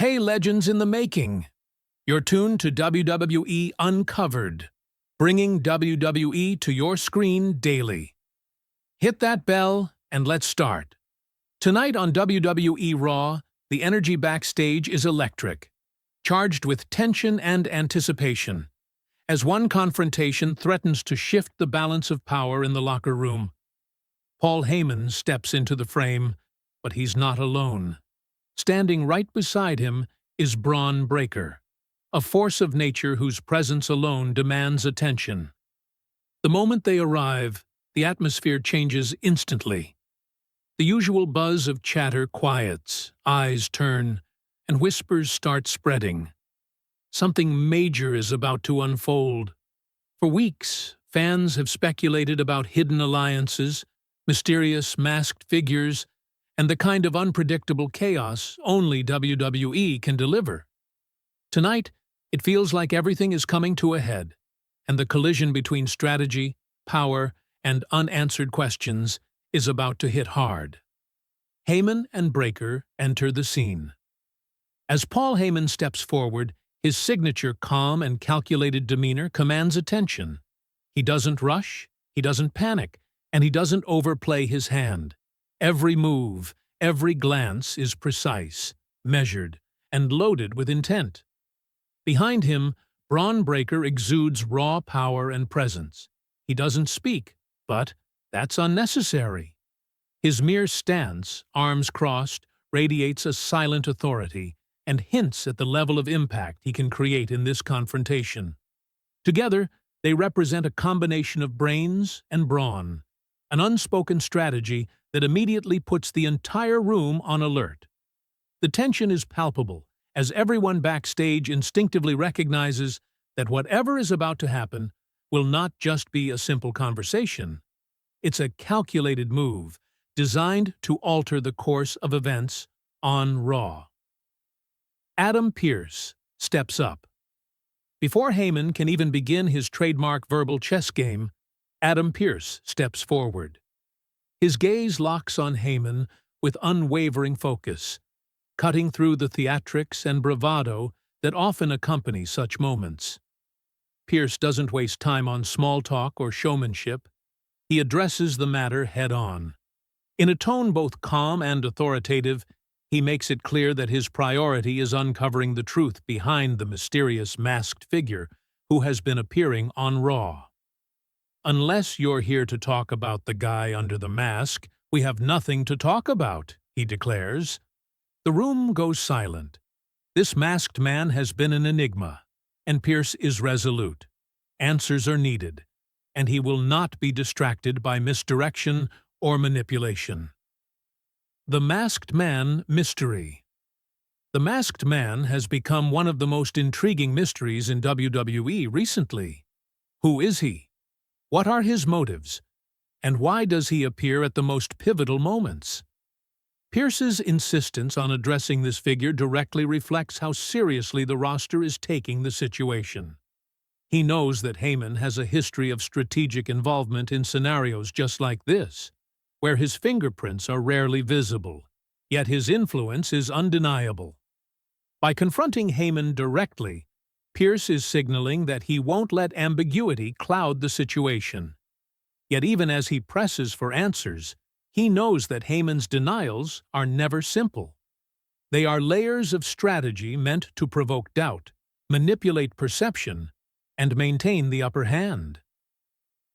Hey, legends in the making! You're tuned to WWE Uncovered, bringing WWE to your screen daily. Hit that bell and let's start. Tonight on WWE RAW, the energy backstage is electric, charged with tension and anticipation, as one confrontation threatens to shift the balance of power in the locker room. Paul Heyman steps into the frame, but he's not alone. Standing right beside him is Braun Breaker, a force of nature whose presence alone demands attention. The moment they arrive, the atmosphere changes instantly. The usual buzz of chatter quiets, eyes turn, and whispers start spreading. Something major is about to unfold. For weeks, fans have speculated about hidden alliances, mysterious masked figures, and the kind of unpredictable chaos only WWE can deliver. Tonight, it feels like everything is coming to a head, and the collision between strategy, power, and unanswered questions is about to hit hard. Heyman and Breaker enter the scene. As Paul Heyman steps forward, his signature calm and calculated demeanor commands attention. He doesn't rush, he doesn't panic, and he doesn't overplay his hand. Every move, every glance is precise, measured, and loaded with intent. Behind him, Braun Breaker exudes raw power and presence. He doesn't speak, but that's unnecessary. His mere stance, arms crossed, radiates a silent authority and hints at the level of impact he can create in this confrontation. Together, they represent a combination of brains and brawn, an unspoken strategy that immediately puts the entire room on alert. The tension is palpable, as everyone backstage instinctively recognizes that whatever is about to happen will not just be a simple conversation. It's a calculated move, designed to alter the course of events on Raw. Adam Pearce steps up. Before Heyman can even begin his trademark verbal chess game, Adam Pearce steps forward. His gaze locks on Heyman with unwavering focus, cutting through the theatrics and bravado that often accompany such moments. Pearce doesn't waste time on small talk or showmanship. He addresses the matter head-on. In a tone both calm and authoritative, he makes it clear that his priority is uncovering the truth behind the mysterious masked figure who has been appearing on Raw. "Unless you're here to talk about the guy under the mask, we have nothing to talk about," he declares. The room goes silent. This masked man has been an enigma, and Pearce is resolute. Answers are needed, and he will not be distracted by misdirection or manipulation. The Masked Man Mystery. The Masked Man has become one of the most intriguing mysteries in WWE recently. Who is he? What are his motives? And why does he appear at the most pivotal moments? Pearce's insistence on addressing this figure directly reflects how seriously the roster is taking the situation. He knows that Heyman has a history of strategic involvement in scenarios just like this, where his fingerprints are rarely visible, yet his influence is undeniable. By confronting Heyman directly, Pearce is signaling that he won't let ambiguity cloud the situation. Yet even as he presses for answers, he knows that Heyman's denials are never simple. They are layers of strategy meant to provoke doubt, manipulate perception, and maintain the upper hand.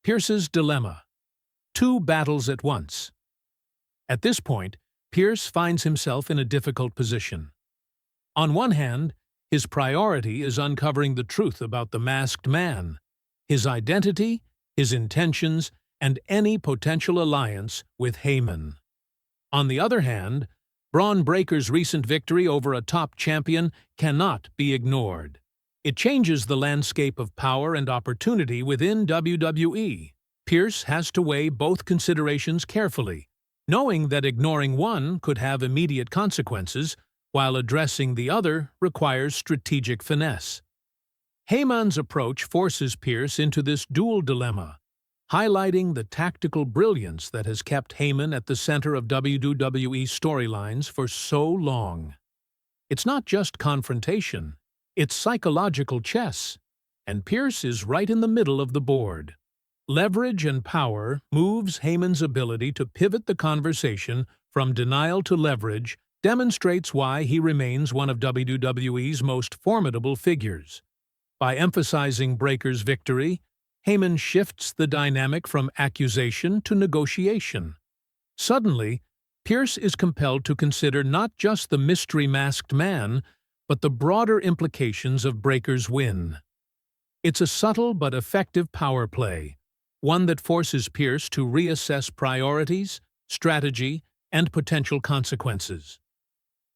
Pearce's dilemma: two battles at once. At this point, Pearce finds himself in a difficult position. On one hand, his priority is uncovering the truth about the masked man, his identity, his intentions, and any potential alliance with Heyman. On the other hand, Braun Breaker's recent victory over a top champion cannot be ignored. It changes the landscape of power and opportunity within WWE. Pearce has to weigh both considerations carefully, knowing that ignoring one could have immediate consequences, while addressing the other requires strategic finesse. Heyman's approach forces Pearce into this dual dilemma, highlighting the tactical brilliance that has kept Heyman at the center of WWE storylines for so long. It's not just confrontation, it's psychological chess, and Pierce is right in the middle of the board. Leverage and power moves Heyman's ability to pivot the conversation from denial to leverage, demonstrates why he remains one of WWE's most formidable figures. By emphasizing Breaker's victory, Heyman shifts the dynamic from accusation to negotiation. Suddenly, Pierce is compelled to consider not just the mystery masked man, but the broader implications of Breaker's win. It's a subtle but effective power play, one that forces Pierce to reassess priorities, strategy, and potential consequences.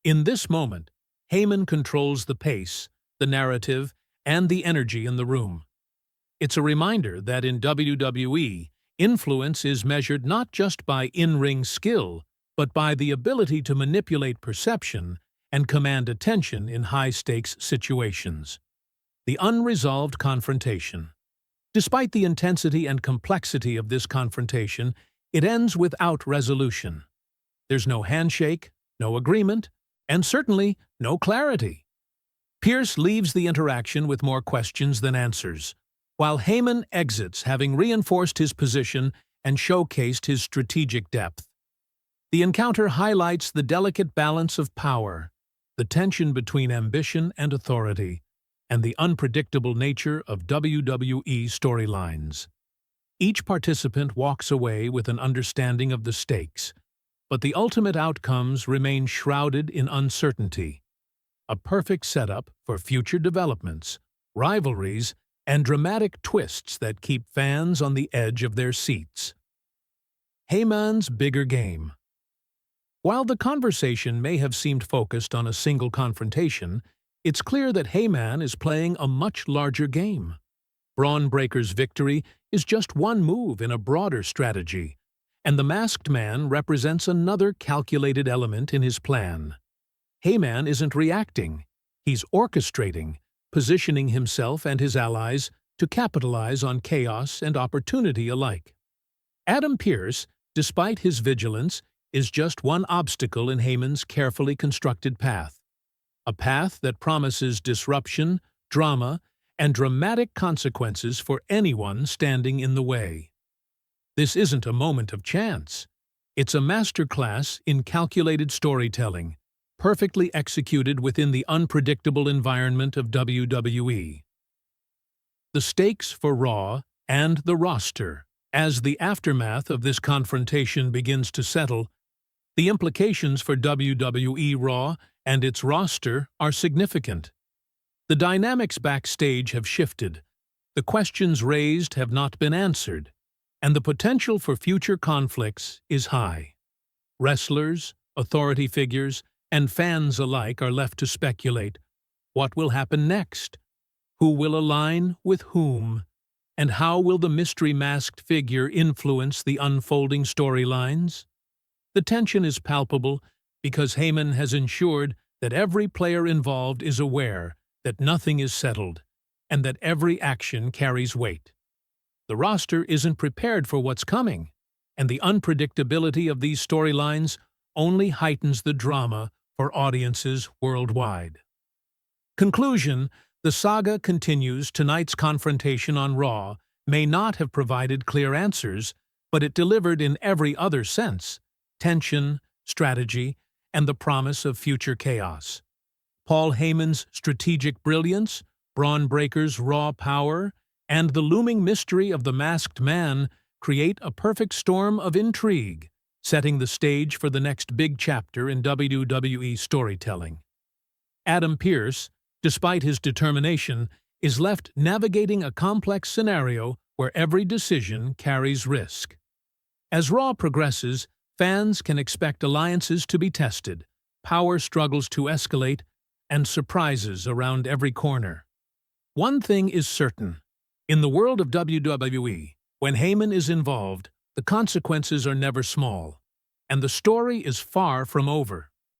In this moment, Heyman controls the pace, the narrative, and the energy in the room. It's a reminder that in WWE, influence is measured not just by in-ring skill, but by the ability to manipulate perception and command attention in high-stakes situations. The unresolved confrontation. Despite the intensity and complexity of this confrontation, it ends without resolution. There's no handshake, no agreement, and certainly no clarity. Pierce leaves the interaction with more questions than answers, while Heyman exits having reinforced his position and showcased his strategic depth. The encounter highlights the delicate balance of power, the tension between ambition and authority, and the unpredictable nature of WWE storylines. Each participant walks away with an understanding of the stakes, but the ultimate outcomes remain shrouded in uncertainty. A perfect setup for future developments, rivalries, and dramatic twists that keep fans on the edge of their seats. Heyman's bigger game. While the conversation may have seemed focused on a single confrontation, it's clear that Heyman is playing a much larger game. Braun Breaker's victory is just one move in a broader strategy, and the masked man represents another calculated element in his plan. Heyman isn't reacting, he's orchestrating, positioning himself and his allies to capitalize on chaos and opportunity alike. Adam Pearce, despite his vigilance, is just one obstacle in Heyman's carefully constructed path. A path that promises disruption, drama, and dramatic consequences for anyone standing in the way. This isn't a moment of chance. It's a masterclass in calculated storytelling, perfectly executed within the unpredictable environment of WWE. The stakes for Raw and the roster. As the aftermath of this confrontation begins to settle, the implications for WWE RAW and its roster are significant. The dynamics backstage have shifted, the questions raised have not been answered, and the potential for future conflicts is high. Wrestlers, authority figures, and fans alike are left to speculate. What will happen next? Who will align with whom? And how will the mystery-masked figure influence the unfolding storylines? The tension is palpable because Heyman has ensured that every player involved is aware that nothing is settled and that every action carries weight. The roster isn't prepared for what's coming, and the unpredictability of these storylines only heightens the drama for audiences worldwide. Conclusion: the saga continues. Tonight's confrontation on Raw may not have provided clear answers, but it delivered in every other sense: tension, strategy, and the promise of future chaos. Paul Heyman's strategic brilliance, Braun Breaker's raw power, and the looming mystery of the masked man create a perfect storm of intrigue, setting the stage for the next big chapter in WWE storytelling. Adam Pearce, despite his determination, is left navigating a complex scenario where every decision carries risk. As Raw progresses, fans can expect alliances to be tested, power struggles to escalate, and surprises around every corner. One thing is certain: in the world of WWE, when Heyman is involved, the consequences are never small, and the story is far from over.